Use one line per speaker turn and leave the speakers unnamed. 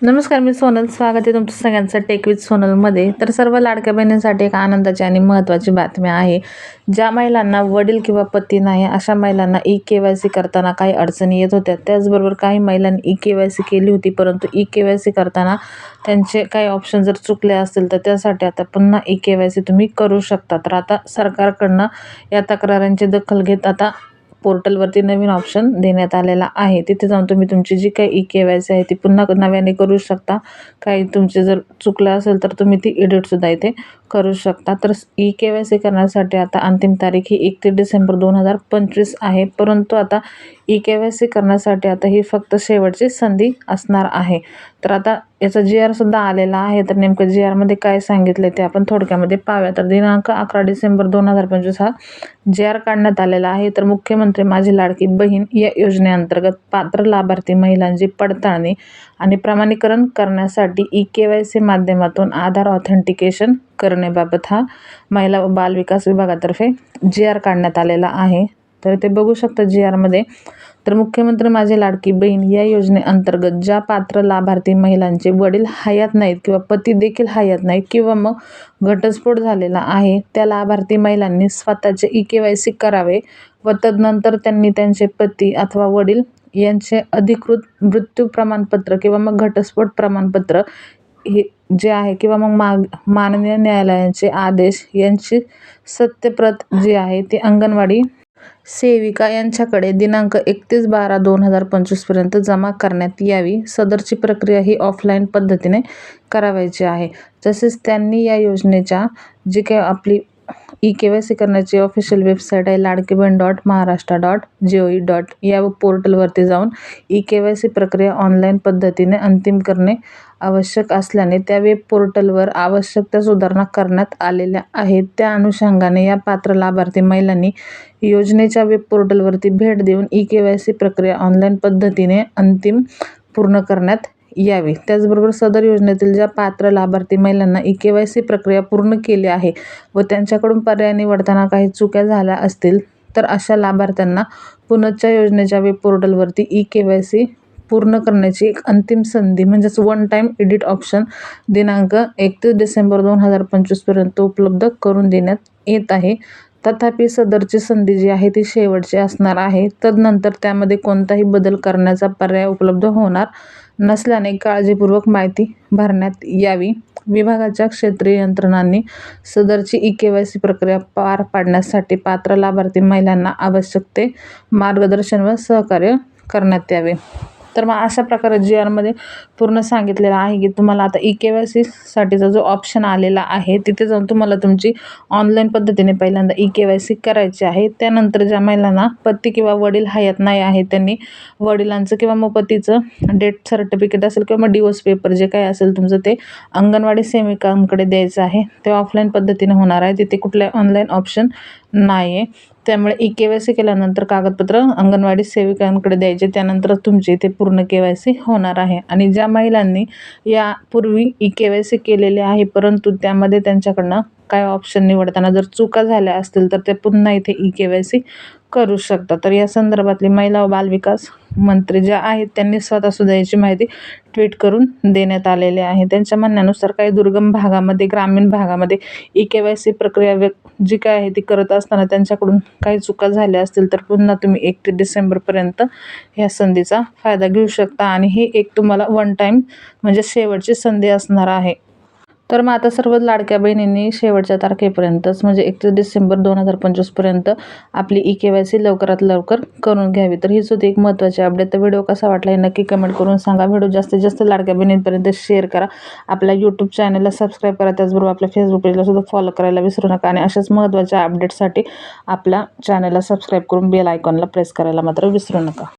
नमस्कार, मी सोनल. स्वागत आहे तुमचं सगळ्यांचं टेक विथ सोनलमध्ये. तर सर्व लाडक्या बहिणींसाठी एक आनंदाची आणि महत्त्वाची बातमी आहे. ज्या महिलांना वडील किंवा पती नाही अशा महिलांना ई-के-वाय-सी करताना काही अडचणी येत होत्या. त्याचबरोबर काही महिलांनी ई-के-वाय-सी केली होती, परंतु ई-के-वाय-सी करताना त्यांचे काही ऑप्शन जर चुकले असतील तर त्यासाठी आता पुन्हा ई-के-वाय-सी तुम्ही करू शकता. तर आता सरकारकडनं या तक्रारांची दखल घेत आता पोर्टलवरती नवीन ऑप्शन देण्यात आलेला आहे. तिथे जाऊन तुम्ही तुमची जी काही ई-के-वाय-सी आहे ती पुन्हा नव्याने करू शकता. काही तुमचे जर चुकलं असेल तर तुम्ही ती एडिटसुद्धा इथे करू शकता. तर ई-के-वाय-सी करण्यासाठी आता अंतिम तारीख ही 31 डिसेंबर 2025 आहे. परंतु आता ई-के-वाय-सी करण्यासाठी आता ही फक्त शेवटची संधी असणार आहे. तर आता याचा जी-आरसुद्धा आलेला आहे. तर नेमकं जी-आरमध्ये काय सांगितलं ते आपण थोडक्यामध्ये पाहूया. तर दिनांक 11 डिसेंबर 2025 हा जी-आर काढण्यात आलेला आहे. तर मुख्यमंत्री माझी लाडकी बहीण या योजनेअंतर्गत पात्र लाभार्थी महिलांची पडताळणी आणि प्रमाणीकरण करण्यासाठी ई-के-वाय-सी माध्यमातून आधार ऑथेंटिकेशन करण्याबाबत हा महिला व बाल विकास विभागातर्फे जी-आर काढण्यात आलेला आहे. तर ते बघू शकता जी-आरमध्ये. तर मुख्यमंत्री माझी लाडकी बहीण या योजनेअंतर्गत ज्या पात्र लाभार्थी महिलांचे वडील हयात नाहीत किंवा पती देखील हयात नाहीत किंवा मग घटस्फोट झालेला आहे, त्या लाभार्थी महिलांनी स्वतःचे ई-के-वाय-सी करावे व तदनंतर त्यांनी त्यांचे पती अथवा वडील यांचे अधिकृत मृत्यू प्रमाणपत्र किंवा मग घटस्फोट प्रमाणपत्र हे जे आहे किंवा मग माननीय न्यायालयाचे आदेश यांची सत्यप्रत जी आहे ती अंगणवाडी सेविका यांच्याकडे दिनांक 31/12/2025 पर्यंत जमा करण्यात यावी. सदरची प्रक्रिया ही ऑफलाईन पद्धतीने करावयाची आहे. तसेच त्यांनी या योजनेच्या जी काही आपली ई-के-वाय-सी करण्याची ऑफिशियल वेबसाईट आहे ladkibehen.maharashtra.gov.in या पोर्टलवरती जाऊन ई-के-वाय-सी प्रक्रिया ऑनलाईन पद्धतीने अंतिम करणे आवश्यक असल्याने त्या वेब पोर्टलवर आवश्यक त्या सुधारणा करण्यात आलेल्या आहेत. त्या अनुषंगाने या पात्र लाभार्थी महिलांनी योजनेच्या वेब पोर्टलवरती भेट देऊन ई-के-वाय-सी प्रक्रिया ऑनलाईन पद्धतीने अंतिम पूर्ण करण्यात यावी. त्याचबरोबर सदर योजनेतील ज्या पात्र लाभार्थी महिलांना ई-के-वाय-सी प्रक्रिया पूर्ण केली आहे व त्यांच्याकडून पर्याय निवडताना काही चुका झाल्या असतील तर अशा लाभार्थ्यांना पुनश्च योजनेच्या वेब पोर्टलवरती ई-के-वाय-सी पूर्ण करण्याची एक अंतिम संधी म्हणजेच वन टाईम एडिट ऑप्शन दिनांक 31 डिसेंबर 2025 पर्यंत उपलब्ध करून देण्यात येत आहे. तथापि सदरची संधी जी आहे ती शेवटची असणार आहे. तदनंतर त्यामध्ये कोणताही बदल करण्याचा पर्याय उपलब्ध होणार नसल्याने काळजीपूर्वक माहिती भरण्यात यावी. विभागाच्या क्षेत्रीय यंत्रणांनी सदरची ई-के-वाय-सी प्रक्रिया पार पाडण्यासाठी पात्र लाभार्थी महिलांना आवश्यक ते मार्गदर्शन व सहकार्य करण्यात यावे. तर मग अशा प्रकारे जी-आरमध्ये पूर्ण सांगितलेलं आहे की तुम्हाला आता ई-के-वाय-सीसाठीचा जो ऑप्शन आलेला आहे तिथे जाऊन तुम्हाला तुमची ऑनलाईन पद्धतीने पहिल्यांदा ई-के-वाय-सी करायची आहे. त्यानंतर ज्या महिलांना पती किंवा वडील हयात नाही आहे त्यांनी वडिलांचं किंवा मग पतीचं डेथ सर्टिफिकेट असेल किंवा मग डिवोर्स पेपर जे काही असेल तुमचं ते अंगणवाडी सेविकांकडे द्यायचं आहे. ते ऑफलाईन पद्धतीने होणार आहे. तिथे कुठलाही ऑनलाईन ऑप्शन नाही आहे. त्यामुळे ई-के-वाय-सी केल्यानंतर कागदपत्र अंगणवाडी सेविकांकडे द्यायचे. त्यानंतर तुमची इथे पूर्ण के-वाय-सी होणार आहे. आणि ज्या महिलांनी यापूर्वी ई-के-वाय-सी केलेली आहे परंतु त्यामध्ये त्यांच्याकडनं काय ऑप्शन निवडताना जर चुका झाल्या असतील तर ते पुन्हा इथे ई-के-वाय-सी करू शकतात. तर या संदर्भातली महिला व बालविकास मंत्री ज्या आहेत त्यांनी स्वतःसुद्धा याची माहिती ट्विट करून देण्यात आलेली आहे. त्यांच्या म्हणण्यानुसार काही दुर्गम भागामध्ये ग्रामीण भागामध्ये ई-के-वाय-सी प्रक्रिया जी काय आहे ती करत असताना त्यांच्याकडून काही चुका झाल्या असतील तर पुन्हा तुम्ही 31 डिसेंबरपर्यंत ह्या संधीचा फायदा घेऊ शकता आणि ही एक तुम्हाला वन टाईम म्हणजे शेवटची संधी असणार आहे. तर मग आता सर्व लाडक्या बहिणींनी शेवटच्या तारखेपर्यंतच म्हणजे 31 डिसेंबर 2025 पर्यंत आपली ई-के-वाय-सी लवकरात लवकर करून घ्यावी. तर हीच होती एक महत्त्वाची अपडेट. तर व्हिडिओ कसा वाटला हे नक्की कमेंट करून सांगा. व्हिडिओ जास्तीत जास्त लाडक्या बहिणींपर्यंत शेअर करा. आपल्या यूट्यूब चॅनलला सबस्क्राईब करा. त्याचबरोबर आपल्या फेसबुक पेजला सुद्धा फॉलो करायला विसरू नका आणि अशाच महत्त्वाच्या अपडेटसाठी आपल्या चॅनलला सबस्क्राईब करून बेल आयकॉनला प्रेस करायला मात्र विसरू नका.